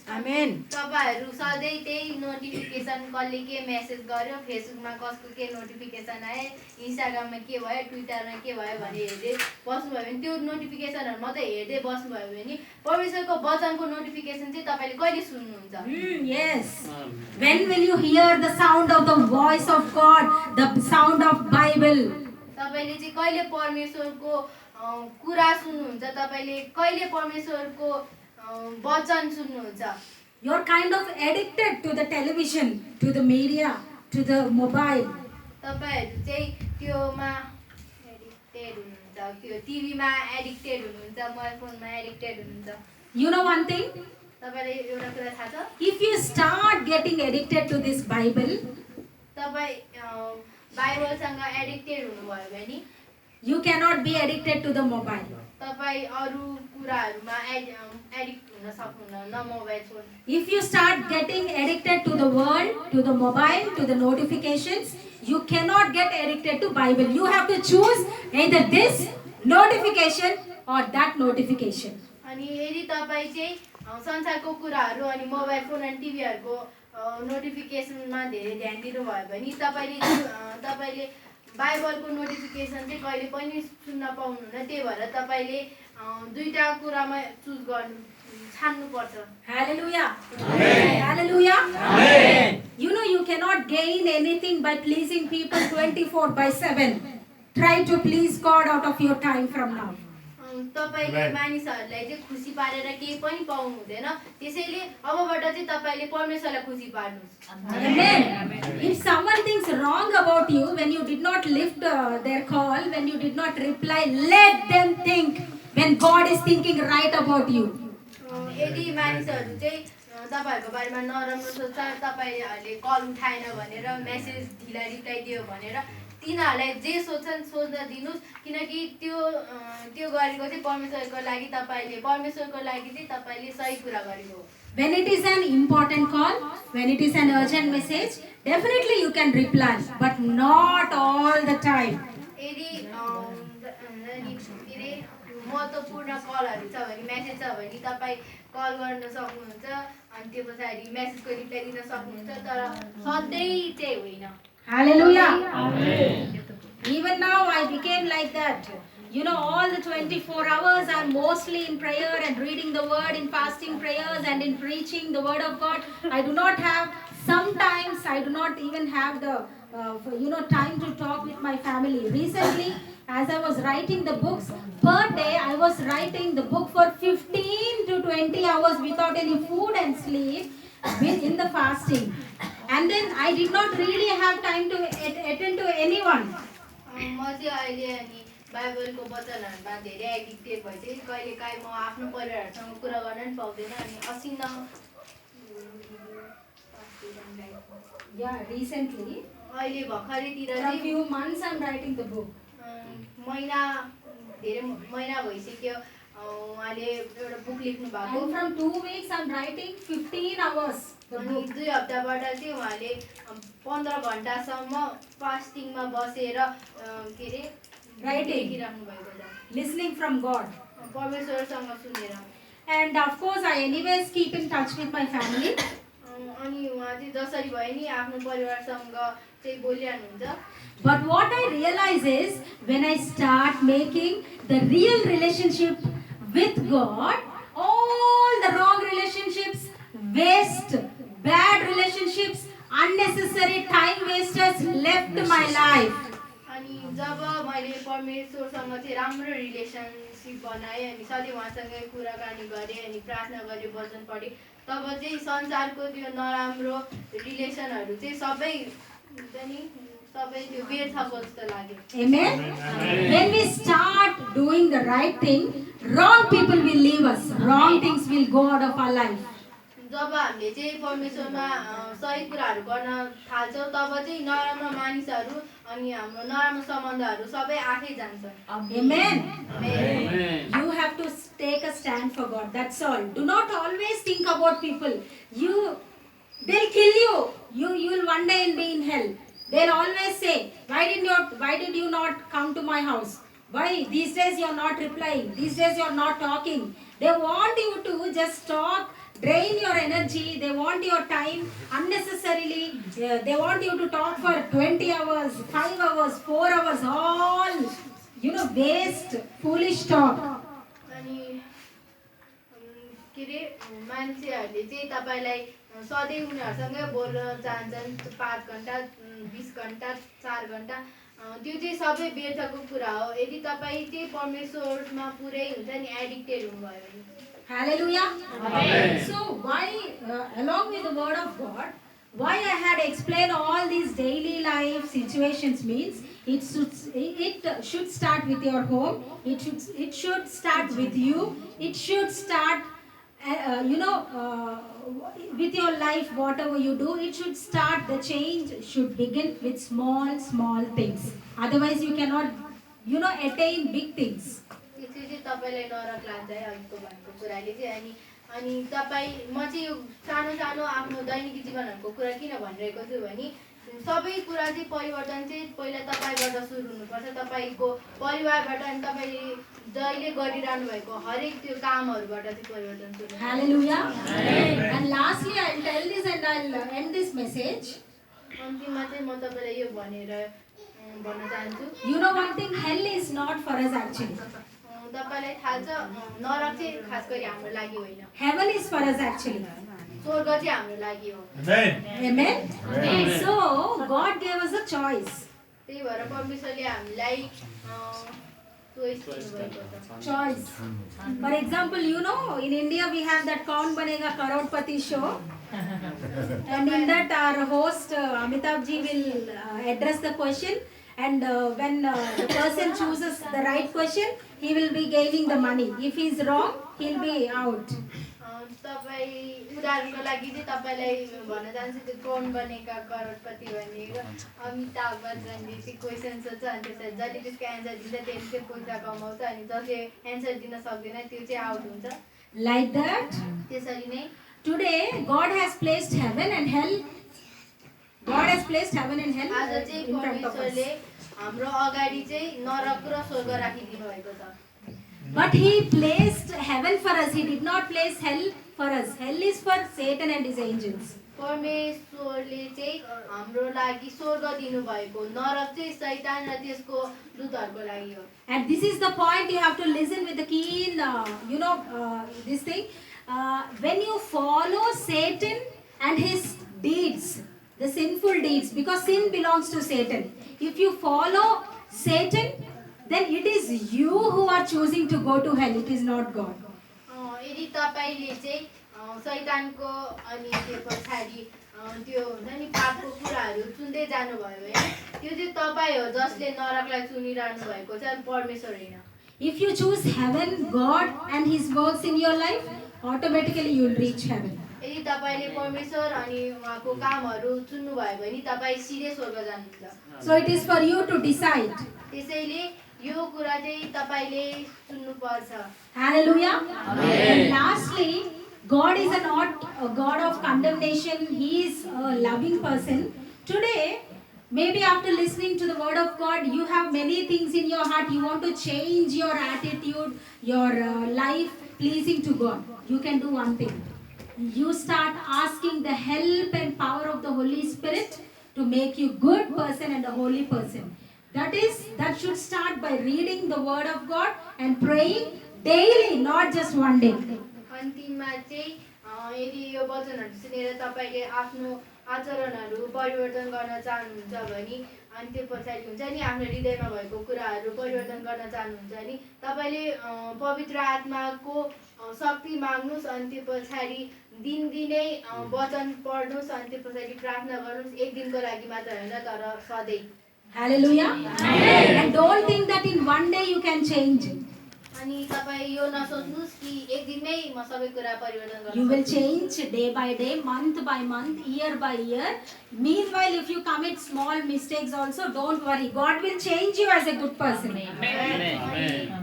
Amen. तपाईँहरू सधैँ त्यही notification कसले के message गर्यो, फेसबुकमा कसको के notification आयो, इन्स्टाग्राममा के भयो, ट्विटरमा के भयो भने हेर्दै बस्नुभयो भने त्यो नोटिफिकेसनहरू मात्रै हेर्दै बस्नुभयो भने परमेश्वरको वचनको नोटिफिकेसन चाहिँ तपाईँले कहिले सुन्नुहुन्छ? Yes. When will you hear the sound of the voice of God, the sound of Bible? तपाईँले चाहिँ कहिले परमेश्वरको कुरा सुन्नुहुन्छ? तपाईँले कहिले परमेश्वरको वचन सुन्नुहुन्छ? You're kind of addicted to the television, to the media, to the mobile. तपाईँहरू चाहिँ त्योमा एडिक्टेड हुनुहुन्छ, त्यो टिभीमा एडिक्टेड हुनुहुन्छ, मोबाइल फोनमा एडिक्टेड हुनुहुन्छ। You know one thing? तपाईँलाई एउटा कुरा थाहा छ? If you start getting addicted to this Bible, तपाईँ बाइबलसँग एडिक्टेड हुनुभयो भने you cannot be addicted to the mobile. तपाईँ अरू कुराहरूमा एडिक्ट हुन सक्नुहुन्न, mobile phone. If you start getting addicted to the world, to the mobile, to the notifications, you cannot get addicted to Bible. You have to choose either this notification or that notification. अनि यदि तपाईँ चाहिँ संसारको कुराहरू अनि mobile phone अनि टिभीहरूको नोटिफिकेसनमा धेरै ध्यान दिनुभयो भने तपाईँले बाइबलको नोटिफिकेसन चाहिँ कहिले पनि सुन्न पाउनुहुन्न। त्यही भएर तपाईँले दुईटा कुरामा चुज गर्नु छान्नुपर्छ। Hallelujah. Hallelujah. You know, you cannot gain anything by pleasing people 24/7. Try to please God out of your time from now. तपाईले मानिसहरूलाई चाहिँ खुसी पारेर केही पनि पाउनु हुँदैन, त्यसैले अबबाट चाहिँ तपाईले परमेश्वरलाई खुसी पार्नुहोस्। Amen. If someone thinks wrong about you when you did not lift their call, when you did not reply, let them think when God is thinking right about you. यदि मानिसहरू चाहिँ तपाईहरूको बारेमा नराम्रो सोच्छ, तपाईहरूले कल उठाएन भनेर, मेसेज ढिला रिप्लाई दियो भनेर, तिनीहरूलाई जे सोच्छन् सोच्न दिनुहोस्, किनकि त्यो गरेको चाहिँ परमेश्वरको लागि, तपाईँले परमेश्वरको लागि चाहिँ तपाईँले सही कुरा गरेको हो। When it is an important call, when it is an urgent message, definitely you can reply, but not all the time. यदि महत्त्वपूर्ण कलहरू छ भने, मेसेज छ भने तपाईँ कल गर्न सक्नुहुन्छ अनि त्यो पछाडि मेसेजको रिप्लाई दिन सक्नुहुन्छ, तर सधैँ चाहिँ होइन। Hallelujah. Even now I became like that. You know, all the 24 hours I'm mostly in prayer and reading the word, in fasting prayers and in preaching the word of God. I do not have, sometimes I do not even have the time to talk with my family. Recently, as I was writing the books, per day I was writing the book for 15 to 20 hours without any food and sleep in the fasting. And then I did not really have time to attend to anyone. म चाहिँ अहिले अनि बाइबलको वचनहरूमा धेरै addicted भएँ। कहिलेकाहीँ म आफ्नो परिवारसँग कुरा गर्न पनि पाउँदैन अनि असिन्न। Yeah, recently. अहिले भर्खरैतिर For a चाहिँ few months I'm writing the book. धेरै महिना भइसक्यो उहाँले एउटा बुक लेख्नु भएको। And from 2 weeks I'm writing 15 hours the अनि book. 2 हप्ताबाट चाहिँ उहाँले 15 घण्टासम्म फास्टिङमा बसेर के रे लेखिराख्नु भएको छ, Listening from God. परमेश्वरसँग सुनेर। And of course I anyways keep in touch with my family. अनि उहाँ चाहिँ जसरी भए नि आफ्नो परिवारसँग चाहिँ बोलिरहनुहुन्छ। But what I realize is when I start making the real relationship with God, all the wrong relationships, waste, bad relationships, unnecessary time wasters left my life. अनि जब मैले परमेश्वरसँग चाहिँ राम्रो रिलेसनसिप बनाएँ अनि सधैँ उहाँसँगै कुराकानी गरेँ अनि प्रार्थना गरेँ, वचन पढेँ, तब चाहिँ संसारको त्यो नराम्रो रिलेसनहरू चाहिँ सबै त्यो व्यर्थको जस्तो लाग्यो। Amen. When we start doing the right thing, wrong people will leave us. Wrong things will go out of our life. जब हामीले चाहिँ परमेश्वरमा सही कुराहरू गर्न थाल्छौँ, तब चाहिँ नराम्रो मानिसहरू अनि हाम्रो नराम्रो सम्बन्धहरू सबै आफै जान्छन्। Amen. You have to take a stand for God. That's all. Do not always think about people. They'll kill you. You'll one day be in hell. They'll always say, why did you not come to my house? Why these days you're not replying? These days you're not talking. They want you to just talk, drain your energy. They want your time unnecessarily. They want you to talk for 20 hours, 5 hours, 4 hours, all, waste, foolish talk. अनि के रे मान्छेहरूले चाहिँ तपाईलाई सधैँ उनीहरूसँगै बोल्न चाहन्छन्, 5 घण्टा 20 घण्टा 4 घण्टा, त्यो चाहिँ सबै व्यर्थको कुरा हो। यदि तपाईँ चाहिँ परमेश्वरमा पुरै हुन्छ नि एडिक्टेड हुनुभयो भने। Hallelujah. Amen. So why, along with the word of God, why I had explained all these daily life situations means it should start with your home. It should start with you. It should start, with your life. Whatever you do, it should start. The change should begin with small things. Otherwise, you cannot, attain big things. चाहिँ तपाईलाई नरक लाग्छ है अहिलेको भनेको कुराले चाहिँ। अनि तपाईँ म चाहिँ यो सानो सानो आफ्नो दैनिक जीवनहरूको कुरा किन भनिरहेको छु भने सबै कुरा चाहिँ परिवर्तन चाहिँ पहिला तपाईँबाट सुरु हुनुपर्छ, तपाईँको परिवारबाट अनि तपाईँ जहिले गरिरहनु भएको हरेक त्यो कामहरूबाट चाहिँ परिवर्तन सुरु हुन्छ। Hallelujah. And lastly, I'll tell this and I'll end this message. अन्तिममा चाहिँ म तपाईँलाई यो भन्न चाहन्छु। You know one thing, hell is not for us actually. तपाईँलाई थाहा छ नरक चाहिँ खास गरी हाम्रो लागि होइन Heaven is for us actually. स्वर्ग चाहिँ हाम्रो लागि हो Amen? So, God gave us a choice. त्यही भएर परमेश्वरले हामीलाई चोइस दिनुभएको छ Choice. For example, you know, in India we have that Kaun Banega Karodpati show. And in that our host Amitabh ji will address the question, and when the person chooses the right question, he will be gaining the money. If he is wrong, he'll be out. तपाईँ उदाहरणको लागि चाहिँ तपाईँलाई भन्न चाहन्छु त्यो कौन बनेका करोडपति भनेको अमिताभ बच्चनले चाहिँ क्वेसन सोध्छ अनि त्यसरी जति त्यसको एन्सर दिन्छ त्यसले चाहिँ पैसा कमाउँछ अनि जसले एन्सर दिन सक्दैन त्यो चाहिँ आउट हुन्छ Like that, त्यसरी नै today God has placed heaven and hell. God has placed heaven and hell आज चाहिँ in front of us. परमेश्वरले हाम्रो अगाडि चाहिँ नरक र स्वर्ग राखिदिनु भएको छ But he placed heaven for us. He did not place hell for us. Hell is for Satan and his angels. परमेश्वरले चाहिँ हाम्रो लागि स्वर्ग दिनुभएको नरक चाहिँ शैतान र त्यसको दूतहरूको लागि हो And this is the point you have to listen with the keen, this thing. When you follow Satan and his deeds, the sinful deeds, because sin belongs to Satan. If you follow Satan, then it is you who are choosing to go to hell. It is not God. यदि तपाईँले चाहिँ शैतानको अनि त्यो पछाडि त्यो हुन्छ नि पापको कुराहरू चुन्दै जानुभयो भने त्यो चाहिँ तपाईँ हो जसले नरकलाई चुनिरहनु भएको छ परमेश्वर होइन If you choose heaven, God and his works in your life, automatically you will reach heaven. यदि तपाईँले परमेश्वर अनि उहाँको कामहरू चुन्नुभयो भने तपाईँ सिधै स्वर्ग जानुहुन्छ So it is for you to decide. त्यसैले यो कुरा चाहिँ तपाईँले चुन्नुपर्छ Hallelujah. And lastly, God is not a God of condemnation. He is a loving person. Today, maybe after listening to the word of God, you have many things in your heart. You want to change your attitude, your life pleasing to God. You can do one thing. You start asking the help and power of the Holy Spirit to make you good person and a holy person. That should start by reading the word of God and praying daily, not just one day. अन्तिममा चाहिँ यदि यो वचनहरू सुनेर तपाईँले आफ्नो आचरणहरू परिवर्तन गर्न चाहनुहुन्छ भने अनि त्यो पछाडि हुन्छ नि आफ्नो हृदयमा भएको कुराहरू परिवर्तन गर्न चाहनुहुन्छ भने तपाईँले पवित्र आत्माको शक्ति माग्नुहोस् अनि त्यो पछाडि दिनदिनै वचन पढ्नुहोस् अनि त्यो पछाडि प्रार्थना गर्नुहोस् एक दिनको लागि मात्र होइन तर सधैँ Hallelujah. And don't think that in one day you can change. अनि तपाईँ यो नसोच्नुहोस् कि एक दिनमै म सबै कुरा परिवर्तन गर्न You will change day by day, month by month, year by year. Meanwhile, if you commit small mistakes also, don't worry. God will change you as a good person.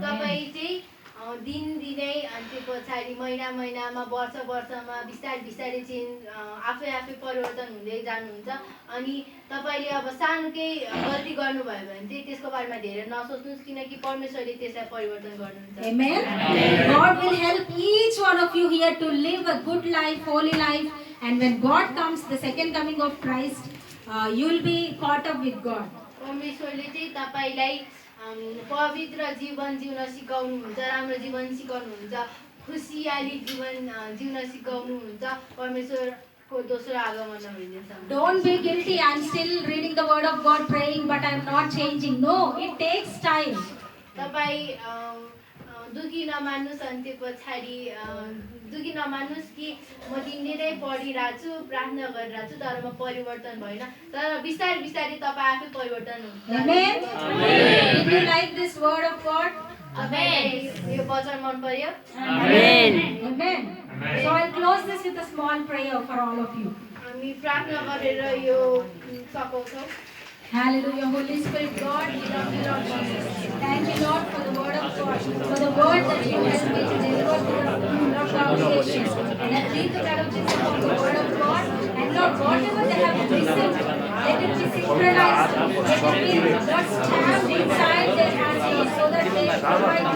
तपाईँ चाहिँ दिनदिनै अनि त्यो पछाडि महिना महिनामा वर्ष वर्षमा बिस्तारै बिस्तारै चेन्ज आफै परिवर्तन हुँदै जानुहुन्छ अनि तपाईँले अब सानो केही गल्ती गर्नुभयो भने चाहिँ त्यसको बारेमा धेरै नसोच्नुहोस् किनकि परमेश्वरले त्यसलाई परिवर्तन गर्नुहुन्छ Amen. God will help each one of you here to live a good life, holy life. And when God comes, the second coming of Christ, you will be caught up with God. परमेश्वरले चाहिँ तपाईँलाई पवित्र जीवन जिउन सिकाउनुहुन्छ राम्रो जीवन सिकाउनुहुन्छ खुसियाली जीवन जिउन सिकाउनुहुन्छ परमेश्वरको दोस्रो आगमन हुँदैछ Don't be guilty. I'm still reading the word of God, praying, but I'm not changing. No, it takes time. तपाईँ दुखी नमान्नुहोस् अनि त्यो पछाडि दुखी नमान्नुहोस् कि म दिनदिनै पढिरहेको छु प्रार्थना गरिरहेको छु तर म परिवर्तन भएन तर बिस्तारै बिस्तारै तपाईँ आफै परिवर्तन हुन्छ Amen. Did you like this word of God? यो वचन मन पर्यो Amen. Amen. So I'll close this with a small prayer for all of you. हामी प्रार्थना गरेर यो सकाउँछौँ Hallelujah. Holy Spirit, God, we love you, Lord Jesus. Thank you, Lord, for the word of God, for the word that you helped me to deliver to the congregation. And I plead the blood of Jesus for the word of God. And Lord, whatever they have listened, let it be synchronized. Let it be Lord, stamped inside their hearts, Lord, so that they might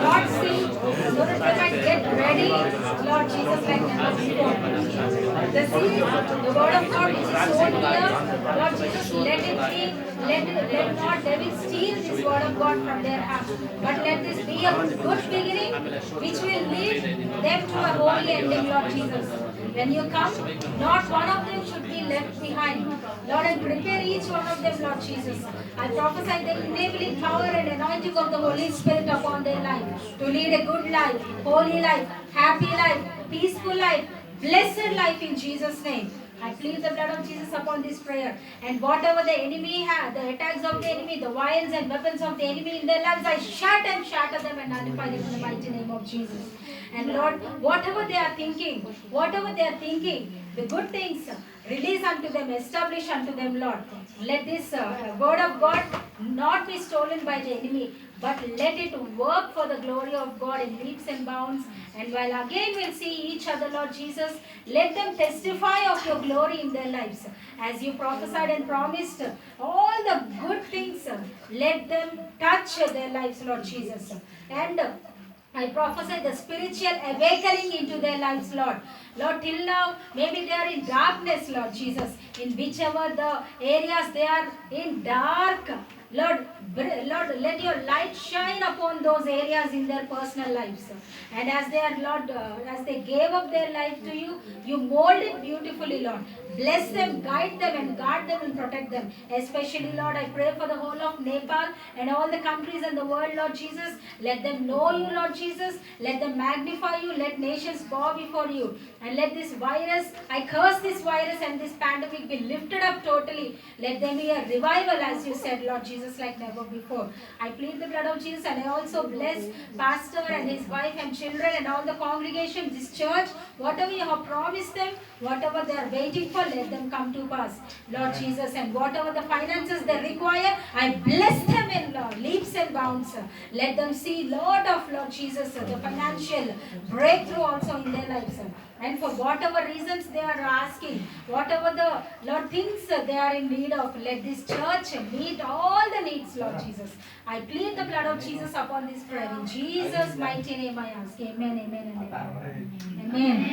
not see, so that they might get ready, Lord Jesus, like never before. The seed, the word of God which is sown here, Lord Jesus, let not devil steal this word of God from their heart, but let this be a good beginning which will lead them to a holy ending, Lord Jesus. When you come, not one of them should be left behind. Lord, and prepare each one of them, Lord Jesus. I prophesy the enabling power and anointing of the Holy Spirit upon their life to lead a good life, holy life, happy life, peaceful life, blessed life in Jesus' name. I plead the blood of Jesus upon this prayer. And whatever the enemy has, the attacks of the enemy, the vials and weapons of the enemy in their lives, I shut and shatter them and nullify them in the mighty name of Jesus. And Lord, whatever they are thinking, the good things, release unto them, establish unto them, Lord. Let this word of God not be stolen by the enemy, but let it work for the glory of God in leaps and bounds. And while again we'll see each other, Lord Jesus, let them testify of your glory in their lives. As you prophesied and promised, all the good things, let them touch their lives, Lord Jesus. And I prophesy the spiritual awakening into their lives, Lord. Lord, till now, maybe they are in darkness, Lord Jesus. In whichever the areas they are in dark, Lord, let your light shine upon those areas in their personal lives. And as they are, Lord, as they gave up their life to you, you mold it beautifully, Lord. Bless them, guide them, and guard them and protect them. Especially, Lord, I pray for the whole of Nepal and all the countries in the world, Lord Jesus. Let them know you, Lord Jesus. Let them magnify you. Let nations bow before you. And let this virus, I curse this virus and this pandemic be lifted up totally. Let there be a revival, as you said, Lord Jesus, like never before. I plead the blood of Jesus, and I also bless Pastor and his wife and children and all the congregation, this church. Whatever you have promised them, whatever they are waiting for, let them come to pass, Lord Jesus. And whatever the finances they require, I bless them in leaps and bounds. Let them see Lord Jesus, the financial breakthrough also in their lives. And for whatever reasons they are asking, whatever the Lord things they are in need of, let this church meet all the needs, Lord Jesus. I plead the blood of Jesus upon this prayer. In Jesus' mighty name I ask. Amen, amen, and amen. Amen.